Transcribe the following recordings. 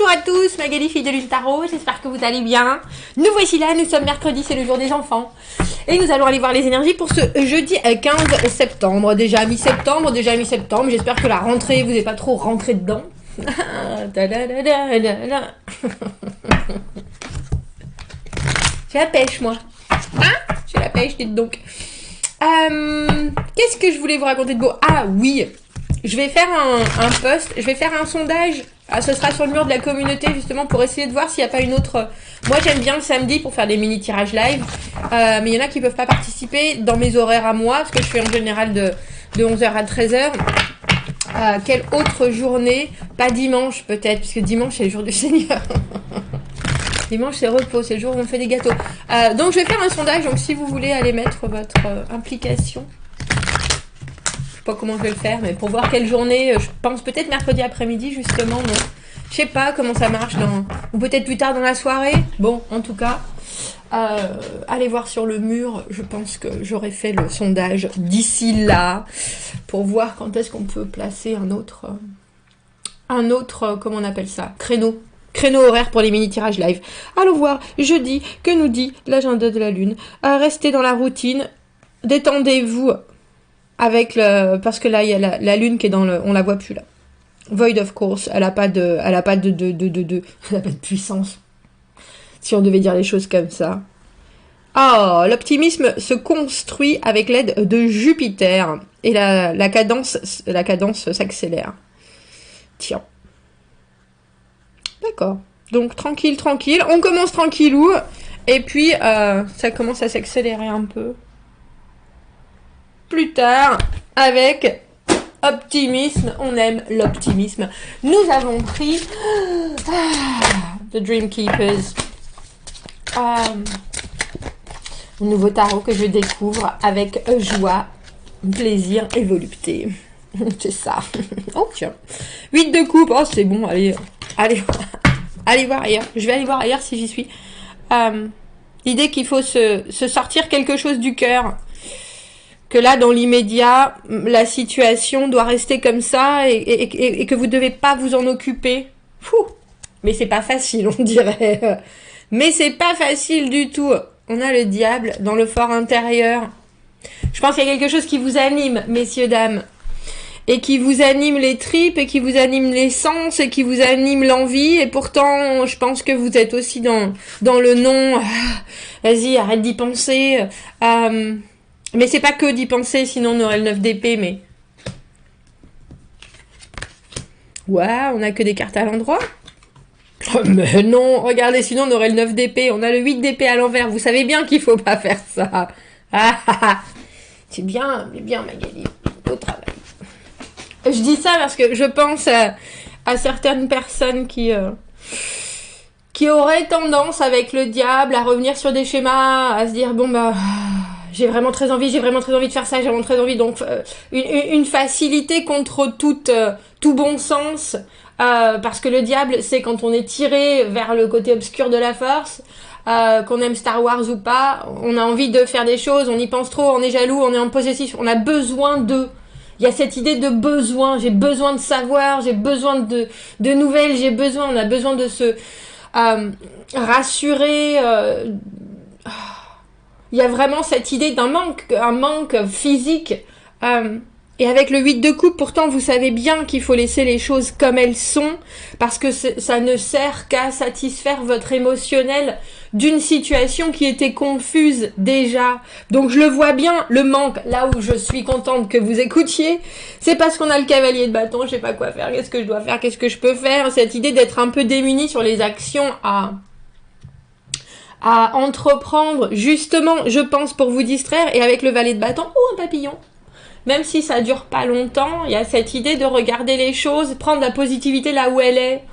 Bonjour à tous, Magali, fille de Lune Tarot, j'espère que vous allez bien. Nous voici là, nous sommes mercredi, c'est le jour des enfants. Et nous allons aller voir les énergies pour ce jeudi 15 septembre. Déjà mi-septembre, j'espère que la rentrée, vous n'êtes pas trop rentré dedans. J'ai la pêche, moi. Hein? J'ai la pêche, dites donc. Qu'est-ce que je voulais vous raconter de beau? Ah oui, je vais faire un post, je vais faire un sondage. Ah, ce sera sur le mur de la communauté justement pour essayer de voir s'il n'y a pas une autre... Moi j'aime bien le samedi pour faire des mini tirages live, mais il y en a qui ne peuvent pas participer dans mes horaires à moi, parce que je fais en général de 11h à 13h. Quelle autre journée? Pas dimanche peut-être, parce que dimanche c'est le jour du Seigneur. Dimanche c'est repos, c'est le jour où on fait des gâteaux. Donc je vais faire un sondage, donc si vous voulez aller mettre votre implication... Je sais pas comment je vais le faire, mais pour voir quelle journée, je pense peut-être mercredi après-midi justement, non. Je sais pas comment ça marche, ou peut-être plus tard dans la soirée. Bon, en tout cas, allez voir sur le mur, je pense que j'aurai fait le sondage d'ici là, pour voir quand est-ce qu'on peut placer un autre, comment on appelle ça, créneau horaire pour les mini-tirages live. Allons voir, jeudi, que nous dit l'agenda de la Lune. Restez dans la routine, détendez-vous. Avec parce que là il y a la lune qui est dans le, on la voit plus là. Void of course, elle a pas de puissance. Si on devait dire les choses comme ça. Oh, l'optimisme se construit avec l'aide de Jupiter et la cadence s'accélère. Tiens. D'accord. Donc tranquille, on commence tranquillou et puis ça commence à s'accélérer un peu. Plus tard, avec optimisme, on aime l'optimisme. Nous avons pris The Dream Keepers, un nouveau tarot que je découvre avec joie, plaisir et volupté. C'est ça. Oh tiens, 8 de coupe, oh c'est bon, allez voir ailleurs. Je vais aller voir ailleurs si j'y suis. L'idée qu'il faut se sortir quelque chose du cœur. Que là, dans l'immédiat, la situation doit rester comme ça et que vous ne devez pas vous en occuper. Fou. Mais c'est pas facile, on dirait. Mais c'est pas facile du tout. On a le diable dans le fort intérieur. Je pense qu'il y a quelque chose qui vous anime, messieurs, dames. Et qui vous anime les tripes, et qui vous anime les sens, et qui vous anime l'envie. Et pourtant, je pense que vous êtes aussi dans le non. Vas-y, arrête d'y penser. Mais c'est pas que d'y penser, sinon on aurait le 9 d'épée, mais... Waouh, on a que des cartes à l'endroit. Oh, mais non, regardez, sinon on aurait le 9 d'épée. On a le 8 d'épée à l'envers. Vous savez bien qu'il faut pas faire ça. C'est bien, Magali. Au travail. Je dis ça parce que je pense à certaines personnes qui auraient tendance avec le diable à revenir sur des schémas, à se dire, bon bah... J'ai vraiment très envie de faire ça, j'ai vraiment très envie. Donc, une facilité contre tout bon sens. Parce que le diable, c'est quand on est tiré vers le côté obscur de la force, qu'on aime Star Wars ou pas, on a envie de faire des choses, on y pense trop, on est jaloux, on est en possessif, on a besoin de... Il y a cette idée de besoin, j'ai besoin de savoir, j'ai besoin de nouvelles, on a besoin de se rassurer... Il y a vraiment cette idée d'un manque physique. Et avec le 8 de coupe, pourtant, vous savez bien qu'il faut laisser les choses comme elles sont, parce que ça ne sert qu'à satisfaire votre émotionnel d'une situation qui était confuse déjà. Donc je le vois bien, le manque, là où je suis contente que vous écoutiez, c'est parce qu'on a le cavalier de bâton, je sais pas quoi faire, qu'est-ce que je dois faire, qu'est-ce que je peux faire, cette idée d'être un peu démuni sur les actions à entreprendre, justement, je pense, pour vous distraire, et avec le valet de bâton, ou un papillon. Même si ça dure pas longtemps, il y a cette idée de regarder les choses, prendre la positivité là où elle est.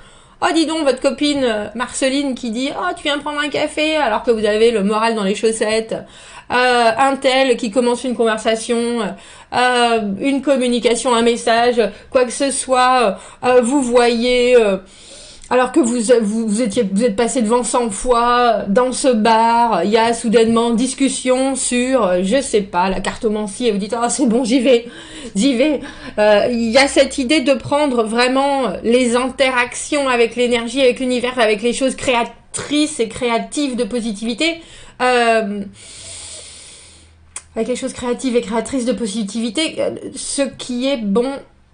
Oh, dis donc, votre copine Marceline qui dit « Oh, tu viens prendre un café ?» alors que vous avez le moral dans les chaussettes. Un tel qui commence une conversation, une communication, un message, quoi que ce soit. Vous voyez... Alors que vous êtes passé devant 100 fois dans ce bar, il y a soudainement discussion sur, je sais pas, la cartomancie, et vous dites, oh c'est bon, j'y vais, j'y vais. Il y a cette idée de prendre vraiment les interactions avec l'énergie, avec l'univers, avec les choses créatrices et créatives de positivité, avec les choses créatives et créatrices de positivité, ce qui est bon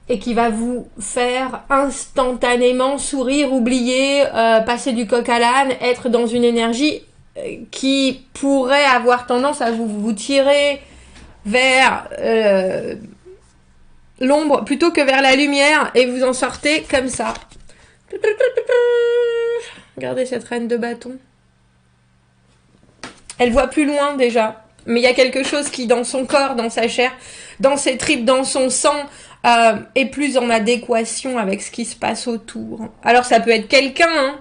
et qui va vous faire instantanément sourire, oublier, passer du coq à l'âne, être dans une énergie qui pourrait avoir tendance à vous tirer vers l'ombre plutôt que vers la lumière, et vous en sortez comme ça. Regardez cette reine de bâton. Elle voit plus loin déjà, mais il y a quelque chose qui, dans son corps, dans sa chair, dans ses tripes, dans son sang, est plus en adéquation avec ce qui se passe autour. Alors ça peut être quelqu'un, hein,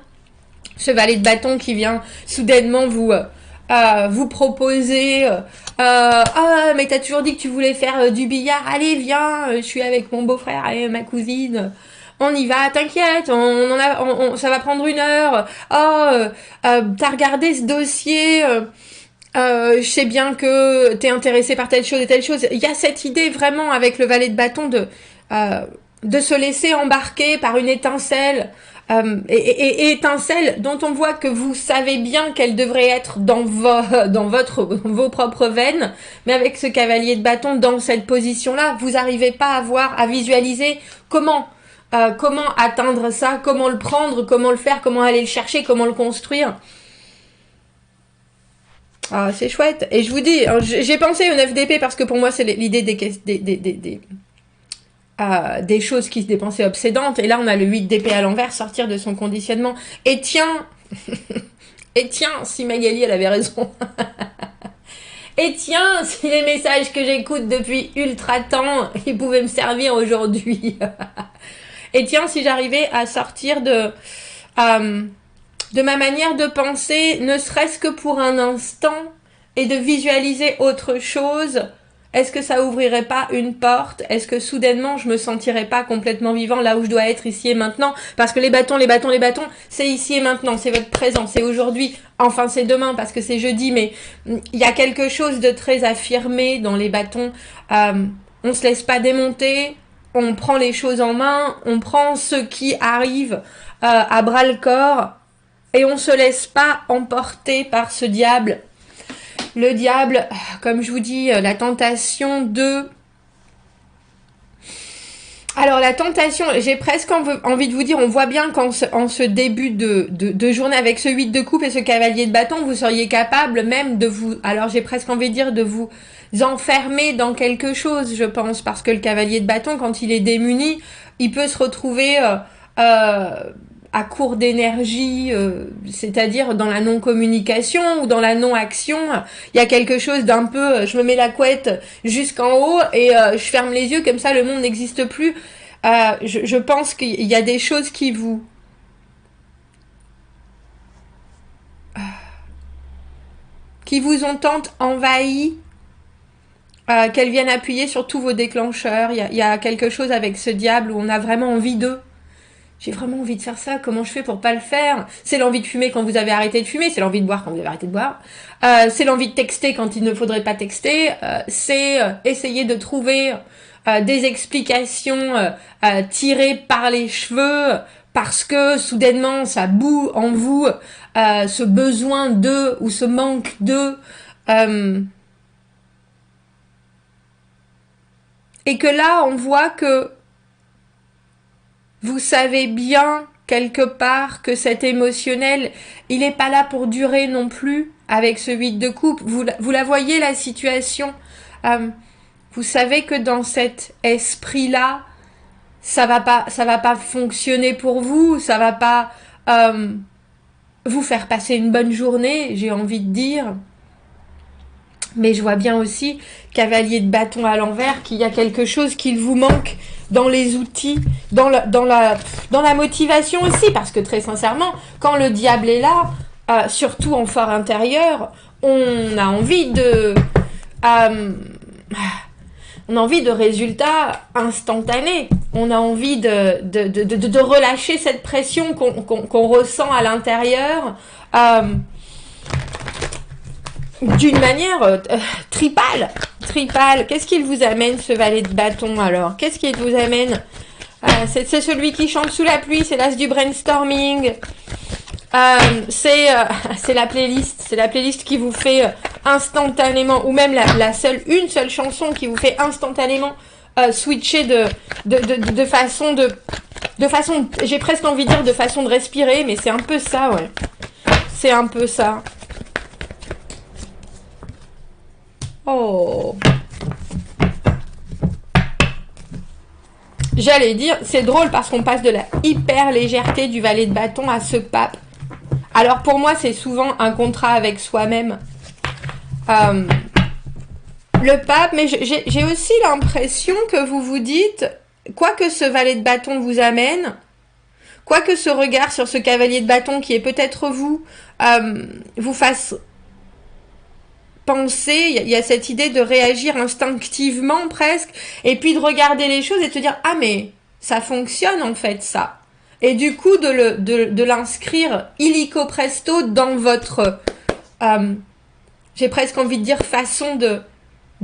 ce valet de bâton qui vient soudainement vous proposer ah mais t'as toujours dit que tu voulais faire du billard, allez viens, je suis avec mon beau-frère et ma cousine, on y va, t'inquiète, ça va prendre 1 heure. T'as regardé ce dossier, je sais bien que t'es intéressé par telle chose et telle chose. Il y a cette idée vraiment avec le valet de bâton de se laisser embarquer par une étincelle, et étincelle dont on voit que vous savez bien qu'elle devrait être dans vos propres veines, mais avec ce cavalier de bâton dans cette position-là, vous n'arrivez pas à visualiser comment atteindre ça, comment le prendre, comment le faire, comment aller le chercher, comment le construire. Ah, c'est chouette. Et je vous dis, j'ai pensé au 9 d'épée parce que pour moi, c'est l'idée des choses qui se dépensaient obsédantes. Et là, on a le 8 d'épée à l'envers, sortir de son conditionnement. Et tiens, si Magali, elle avait raison. Et tiens, si les messages que j'écoute depuis ultra temps, ils pouvaient me servir aujourd'hui. Et tiens, si j'arrivais à sortir de ma manière de penser, ne serait-ce que pour un instant, et de visualiser autre chose, est-ce que ça ouvrirait pas une porte? Est-ce que soudainement je me sentirais pas complètement vivant là où je dois être ici et maintenant? Parce que les bâtons, c'est ici et maintenant, c'est votre présent, c'est aujourd'hui, enfin c'est demain parce que c'est jeudi, mais il y a quelque chose de très affirmé dans les bâtons. On se laisse pas démonter, on prend les choses en main, on prend ce qui arrive à bras le corps, et on se laisse pas emporter par ce diable. Le diable, comme je vous dis, la tentation de... Alors la tentation, j'ai presque envie de vous dire, on voit bien qu'en ce début de journée, avec ce 8 de coupe et ce cavalier de bâton, vous seriez capable même de vous... Alors j'ai presque envie de dire de vous enfermer dans quelque chose, je pense, parce que le cavalier de bâton, quand il est démuni, il peut se retrouver... à court d'énergie, c'est-à-dire dans la non-communication ou dans la non-action. Il y a quelque chose d'un peu, je me mets la couette jusqu'en haut et je ferme les yeux, comme ça le monde n'existe plus. Je pense qu'il y a des choses qui vous... ont tant envahi, qu'elles viennent appuyer sur tous vos déclencheurs. Il y a quelque chose avec ce diable où on a vraiment envie d'eux. J'ai vraiment envie de faire ça, comment je fais pour pas le faire? C'est l'envie de fumer quand vous avez arrêté de fumer, c'est l'envie de boire quand vous avez arrêté de boire, c'est l'envie de texter quand il ne faudrait pas texter, c'est essayer de trouver des explications tirées par les cheveux, parce que soudainement ça bout en vous, ce besoin de, ou ce manque de... et que là on voit que vous savez bien, quelque part, que cet émotionnel, il n'est pas là pour durer non plus avec ce 8 de coupe. Vous la voyez, la situation. Vous savez que dans cet esprit-là, ça va pas fonctionner pour vous, ça va pas vous faire passer une bonne journée, j'ai envie de dire. Mais je vois bien aussi, cavalier de bâton à l'envers, qu'il y a quelque chose qu'il vous manque dans les outils, dans la motivation aussi, parce que très sincèrement, quand le diable est là, surtout en fort intérieur, on a envie de résultats instantanés. on a envie de relâcher cette pression qu'on ressent à l'intérieur d'une manière tripale. Qu'est-ce qu'il vous amène, ce valet de bâton, alors? Qu'est-ce qu'il vous amène? C'est celui qui chante sous la pluie, c'est l'as du brainstorming. C'est la playlist. C'est la playlist qui vous fait instantanément, ou même une seule chanson qui vous fait instantanément switcher de façon, j'ai presque envie de dire de façon de respirer, mais c'est un peu ça, ouais. C'est un peu ça. Oh. J'allais dire, c'est drôle parce qu'on passe de la hyper légèreté du valet de bâton à ce pape. Alors pour moi, c'est souvent un contrat avec soi-même. Le pape, mais j'ai aussi l'impression que vous vous dites, quoi que ce valet de bâton vous amène, quoi que ce regard sur ce cavalier de bâton qui est peut-être vous, vous fasse penser, il y a cette idée de réagir instinctivement presque, et puis de regarder les choses et de se dire, ah mais ça fonctionne en fait ça. Et du coup de l'inscrire illico presto dans votre, j'ai presque envie de dire façon de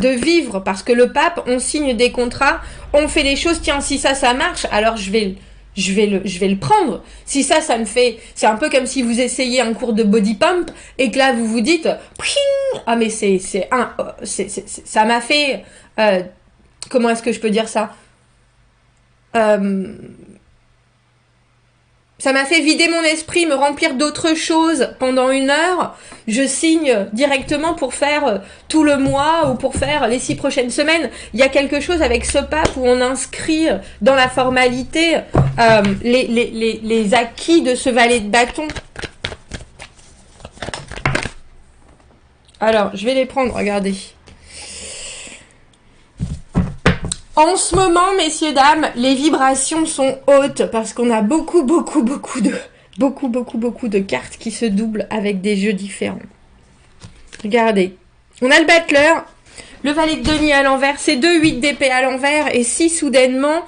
vivre, parce que le pape, on signe des contrats, on fait des choses, tiens si ça marche, alors je vais le prendre. Si ça me fait, c'est un peu comme si vous essayez un cours de body pump et que là vous vous dites, ah mais ça m'a fait, comment est-ce que je peux dire ça? Ça m'a fait vider mon esprit, me remplir d'autres choses pendant 1 heure. Je signe directement pour faire tout le mois ou pour faire les 6 prochaines semaines. Il y a quelque chose avec ce pape où on inscrit dans la formalité les acquis de ce valet de bâton. Alors, je vais les prendre, regardez. En ce moment, messieurs, dames, les vibrations sont hautes parce qu'on a beaucoup de cartes qui se doublent avec des jeux différents. Regardez. On a le battleur, le valet de denier à l'envers, c'est 2 8 d'épée à l'envers, et si soudainement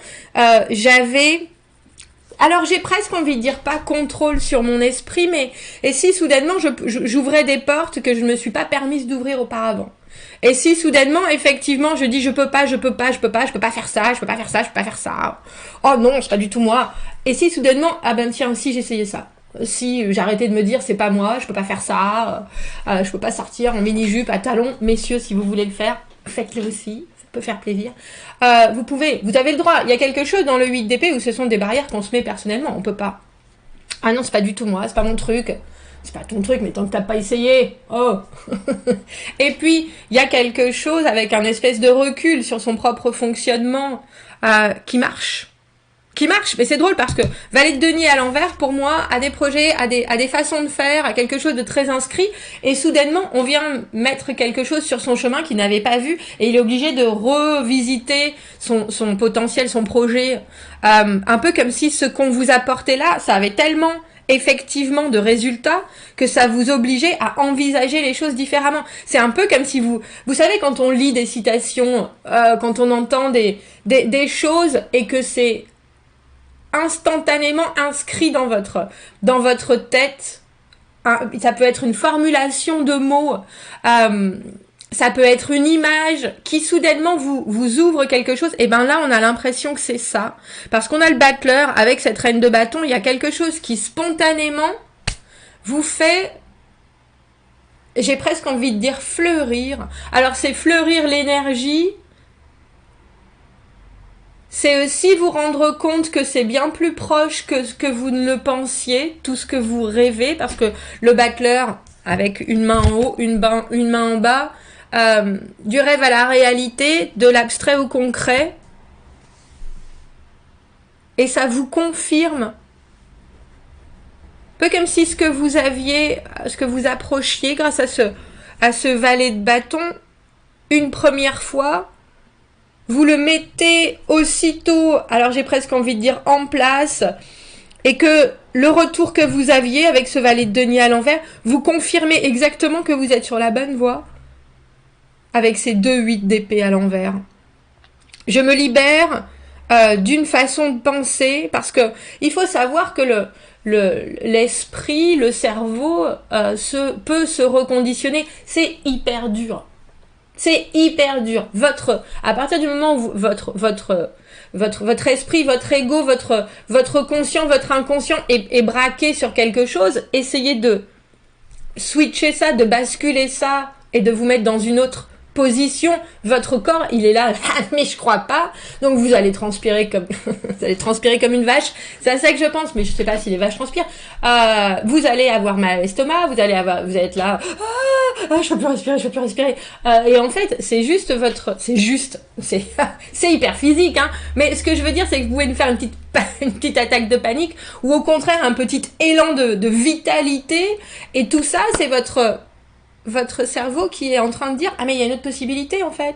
j'avais... Alors j'ai presque envie de dire pas contrôle sur mon esprit, mais et si soudainement j'ouvrais des portes que je ne me suis pas permise d'ouvrir auparavant. Et si soudainement, effectivement, je dis je peux pas faire ça. Oh non, c'est pas du tout moi. Et si soudainement, ah ben tiens, si j'essayais ça. Si j'arrêtais de me dire c'est pas moi, je peux pas faire ça, je peux pas sortir en mini-jupe à talons. Messieurs, si vous voulez le faire, faites-le aussi. Ça peut faire plaisir. Vous avez le droit. Il y a quelque chose dans le 8 d'épée où ce sont des barrières qu'on se met personnellement. On peut pas. Ah non, c'est pas du tout moi, c'est pas mon truc. C'est pas ton truc, mais tant que t'as pas essayé. Oh. Et puis, il y a quelque chose avec un espèce de recul sur son propre fonctionnement qui marche. Mais c'est drôle parce que valet de denier à l'envers, pour moi, a des projets, a des façons de faire, a quelque chose de très inscrit. Et soudainement, on vient mettre quelque chose sur son chemin qu'il n'avait pas vu. Et il est obligé de revisiter son potentiel, son projet. Un peu comme si ce qu'on vous apportait là, ça avait tellement... effectivement de résultats que ça vous obligeait à envisager les choses différemment. C'est un peu comme si vous savez quand on lit des citations, quand on entend des choses et que c'est instantanément inscrit dans votre tête. Ça peut être une formulation de mots, ça peut être une image qui soudainement vous ouvre quelque chose. Et ben là, on a l'impression que c'est ça. Parce qu'on a le battleur avec cette reine de bâton. Il y a quelque chose qui spontanément vous fait, j'ai presque envie de dire fleurir. Alors c'est fleurir l'énergie. C'est aussi vous rendre compte que c'est bien plus proche que ce que vous ne le pensiez, tout ce que vous rêvez. Parce que le battleur, avec une main en haut, une main en bas, du rêve à la réalité, de l'abstrait au concret, et ça vous confirme, peu comme si ce que vous approchiez grâce à ce valet de bâton, une première fois, vous le mettez aussitôt, alors j'ai presque envie de dire en place, et que le retour que vous aviez avec ce valet de denier à l'envers, vous confirmez exactement que vous êtes sur la bonne voie. Avec ces 2 8 d'épée à l'envers. Je me libère d'une façon de penser, parce que il faut savoir que l'esprit, le cerveau peut se reconditionner. C'est hyper dur. C'est hyper dur. À partir du moment où votre esprit, votre ego, votre conscient, votre inconscient est braqué sur quelque chose, essayez de switcher ça, de basculer ça et de vous mettre dans une autre position. Votre corps, il est là, mais je crois pas. Donc vous allez transpirer comme vous allez transpirer comme une vache. C'est à ça que je pense, mais je sais pas si les vaches transpirent. Vous allez avoir mal à l'estomac, vous allez être là, je peux plus respirer. Et en fait, c'est hyper physique, hein. Mais ce que je veux dire, c'est que vous pouvez nous faire une petite attaque de panique, ou au contraire un petit élan de vitalité. Et tout ça, c'est votre cerveau qui est en train de dire « Ah mais il y a une autre possibilité en fait.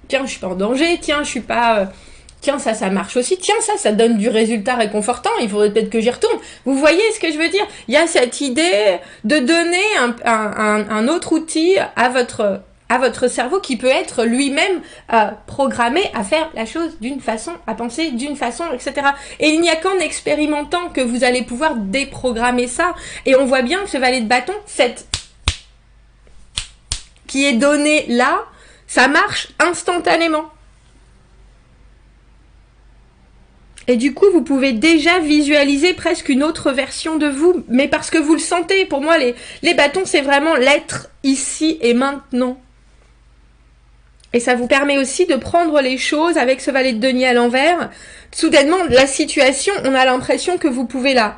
Tiens, je suis pas en danger. Tiens, je suis pas... tiens, ça marche aussi. Tiens, ça donne du résultat réconfortant. Il faudrait peut-être que j'y retourne. » Vous voyez ce que je veux dire? Il y a cette idée de donner un autre outil à votre cerveau qui peut être lui-même programmé à faire la chose d'une façon, à penser d'une façon, etc. Et il n'y a qu'en expérimentant que vous allez pouvoir déprogrammer ça. Et on voit bien que ce valet de bâton, qui est donné là, ça marche instantanément. Et du coup, vous pouvez déjà visualiser presque une autre version de vous, mais parce que vous le sentez. Pour moi, les bâtons, c'est vraiment l'être ici et maintenant. Et ça vous permet aussi de prendre les choses avec ce valet de denier à l'envers. Soudainement, la situation, on a l'impression que vous pouvez la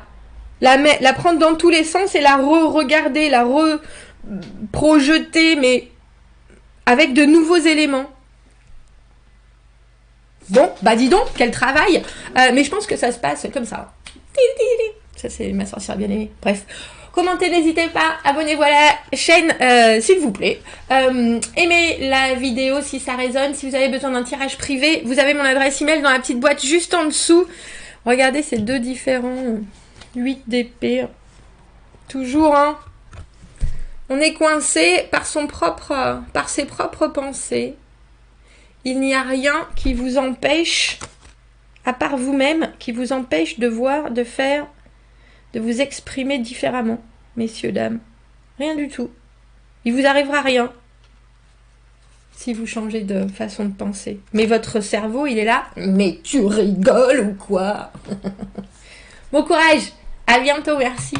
prendre dans tous les sens et la re-regarder, la projeter, mais avec de nouveaux éléments. Bon, bah dis donc, quel travail. Mais je pense que ça se passe comme ça. Ça, c'est ma sorcière bien aimée. Bref. Commentez, n'hésitez pas. Abonnez-vous à la chaîne, s'il vous plaît. Aimez la vidéo si ça résonne. Si vous avez besoin d'un tirage privé, vous avez mon adresse email dans la petite boîte juste en dessous. Regardez ces deux différents 8 d'épée. Toujours, hein. On est coincé par ses propres pensées. Il n'y a rien qui vous empêche, à part vous-même, qui vous empêche de voir, de faire, de vous exprimer différemment, messieurs, dames. Rien du tout. Il vous arrivera rien si vous changez de façon de penser. Mais votre cerveau, il est là. Mais tu rigoles ou quoi? Bon courage. À bientôt. Merci.